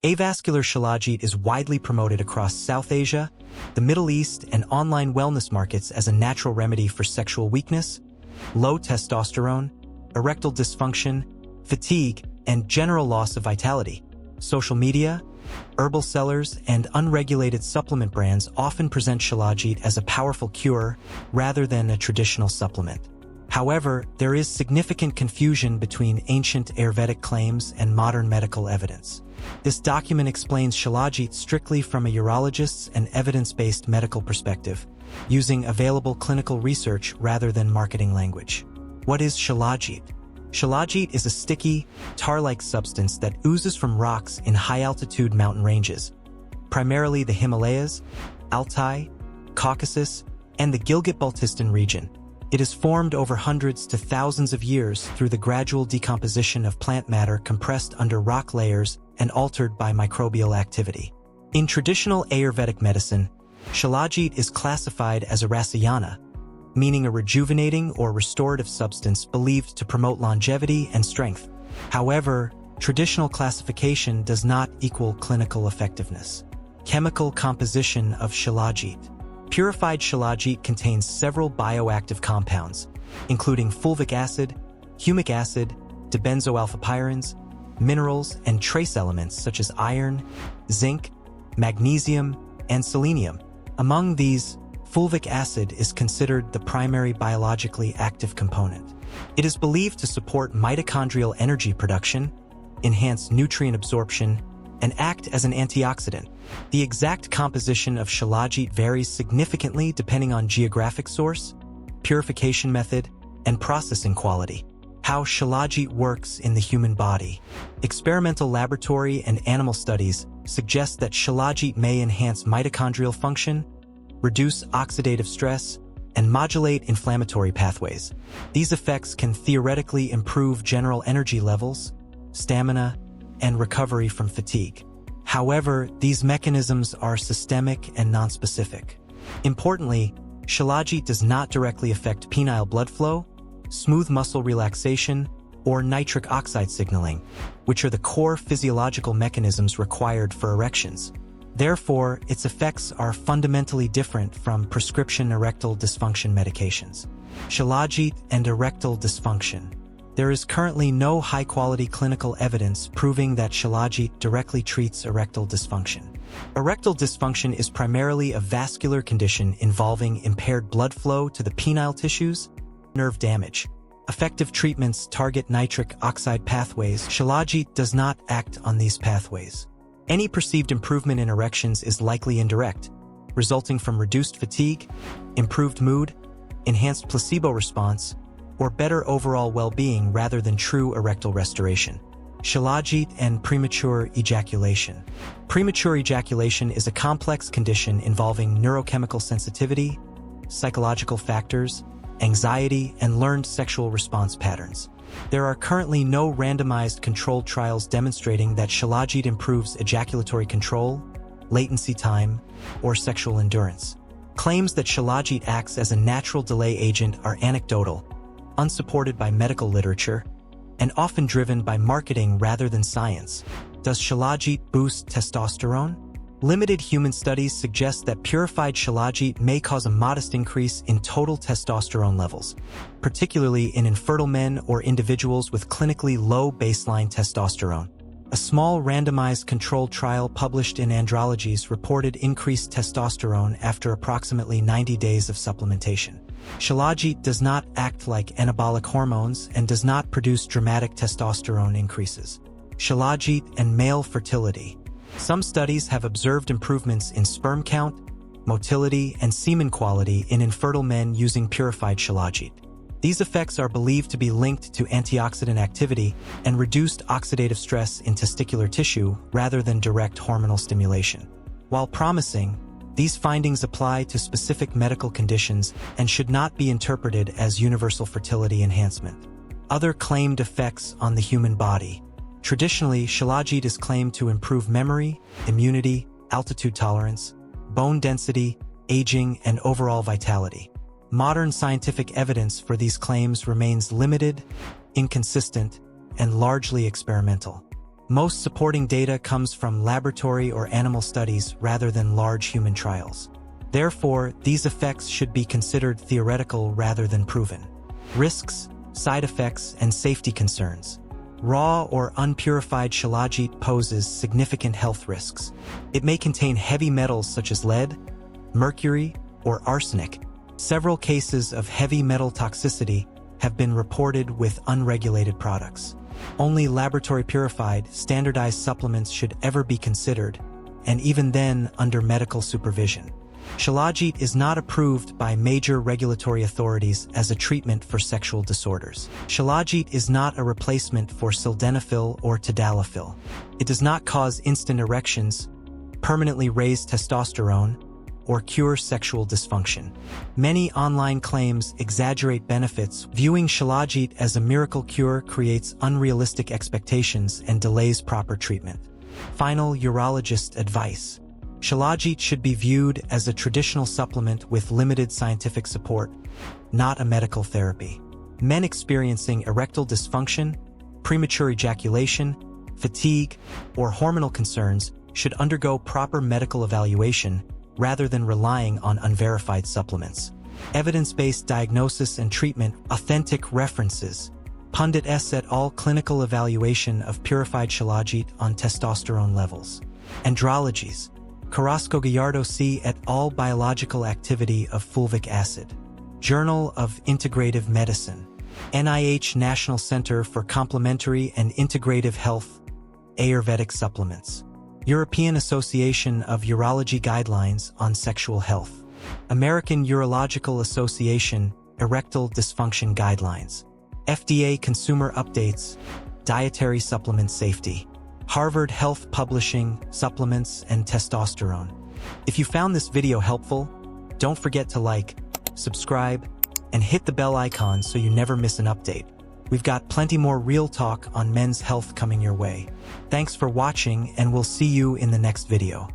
Avascular shilajit is widely promoted across South Asia, the Middle East, and online wellness markets as a natural remedy for sexual weakness, low testosterone, erectile dysfunction, fatigue, and general loss of vitality. Social media, herbal sellers, and unregulated supplement brands often present shilajit as a powerful cure rather than a traditional supplement. However, there is significant confusion between ancient Ayurvedic claims and modern medical evidence. This document explains shilajit strictly from a urologist's and evidence-based medical perspective, using available clinical research rather than marketing language. What is shilajit? Shilajit is a sticky, tar-like substance that oozes from rocks in high-altitude mountain ranges, primarily the Himalayas, Altai, Caucasus, and the Gilgit-Baltistan region. It is formed over hundreds to thousands of years through the gradual decomposition of plant matter compressed under rock layers and altered by microbial activity. In traditional Ayurvedic medicine, shilajit is classified as a rasayana, meaning a rejuvenating or restorative substance believed to promote longevity and strength. However, traditional classification does not equal clinical effectiveness. Chemical composition of shilajit. Purified shilajit contains several bioactive compounds, including fulvic acid, humic acid, dibenzoalpha-pyrines, minerals, and trace elements such as iron, zinc, magnesium, and selenium. Among these, fulvic acid is considered the primary biologically active component. It is believed to support mitochondrial energy production, enhance nutrient absorption, and act as an antioxidant. The exact composition of shilajit varies significantly depending on geographic source, purification method, and processing quality. How shilajit works in the human body. Experimental laboratory and animal studies suggest that shilajit may enhance mitochondrial function, reduce oxidative stress, and modulate inflammatory pathways. These effects can theoretically improve general energy levels, stamina, and recovery from fatigue. However, these mechanisms are systemic and nonspecific. Importantly, shilajit does not directly affect penile blood flow, smooth muscle relaxation, or nitric oxide signaling, which are the core physiological mechanisms required for erections. Therefore, its effects are fundamentally different from prescription erectile dysfunction medications. Shilajit and erectile dysfunction. There is currently no high-quality clinical evidence proving that shilajit directly treats erectile dysfunction. Erectile dysfunction is primarily a vascular condition involving impaired blood flow to the penile tissues, nerve damage. Effective treatments target nitric oxide pathways. Shilajit does not act on these pathways. Any perceived improvement in erections is likely indirect, resulting from reduced fatigue, improved mood, enhanced placebo response, or better overall well-being rather than true erectile restoration. Shilajit and premature ejaculation. Premature ejaculation is a complex condition involving neurochemical sensitivity, psychological factors, anxiety, and learned sexual response patterns. There are currently no randomized controlled trials demonstrating that shilajit improves ejaculatory control, latency time, or sexual endurance. Claims that shilajit acts as a natural delay agent are anecdotal, unsupported by medical literature, and often driven by marketing rather than science. Does shilajit boost testosterone? Limited human studies suggest that purified shilajit may cause a modest increase in total testosterone levels, particularly in infertile men or individuals with clinically low baseline testosterone. A small randomized controlled trial published in Andrologies reported increased testosterone after approximately 90 days of supplementation. Shilajit does not act like anabolic hormones and does not produce dramatic testosterone increases. Shilajit and male fertility. Some studies have observed improvements in sperm count, motility, and semen quality in infertile men using purified shilajit. These effects are believed to be linked to antioxidant activity and reduced oxidative stress in testicular tissue rather than direct hormonal stimulation. While promising, these findings apply to specific medical conditions and should not be interpreted as universal fertility enhancement. Other claimed effects on the human body. Traditionally, shilajit is claimed to improve memory, immunity, altitude tolerance, bone density, aging, and overall vitality. Modern scientific evidence for these claims remains limited, inconsistent, and largely experimental. Most supporting data comes from laboratory or animal studies rather than large human trials. Therefore, these effects should be considered theoretical rather than proven. Risks, side effects, and safety concerns. Raw or unpurified shilajit poses significant health risks. It may contain heavy metals such as lead, mercury, or arsenic. Several cases of heavy metal toxicity have been reported with unregulated products. Only laboratory-purified, standardized supplements should ever be considered, and even then under medical supervision. Shilajit is not approved by major regulatory authorities as a treatment for sexual disorders. Shilajit is not a replacement for sildenafil or tadalafil. It does not cause instant erections, permanently raise testosterone, or cure sexual dysfunction. Many online claims exaggerate benefits. Viewing shilajit as a miracle cure creates unrealistic expectations and delays proper treatment. Final urologist advice. Shilajit should be viewed as a traditional supplement with limited scientific support, not a medical therapy. Men experiencing erectile dysfunction, premature ejaculation, fatigue, or hormonal concerns should undergo proper medical evaluation rather than relying on unverified supplements. Evidence-based diagnosis and treatment, authentic references. Pundit S. et al. Clinical evaluation of purified shilajit on testosterone levels. Andrologies. Carrasco Gallardo C. et al. Biological activity of fulvic acid. Journal of Integrative Medicine. NIH National Center for Complementary and Integrative Health. Ayurvedic supplements. European Association of Urology Guidelines on Sexual Health. American Urological Association Erectile Dysfunction Guidelines. FDA Consumer Updates. Dietary Supplement Safety. Harvard Health Publishing, Supplements and Testosterone. If you found this video helpful, don't forget to like, subscribe, and hit the bell icon so you never miss an update. We've got plenty more real talk on men's health coming your way. Thanks for watching, and we'll see you in the next video.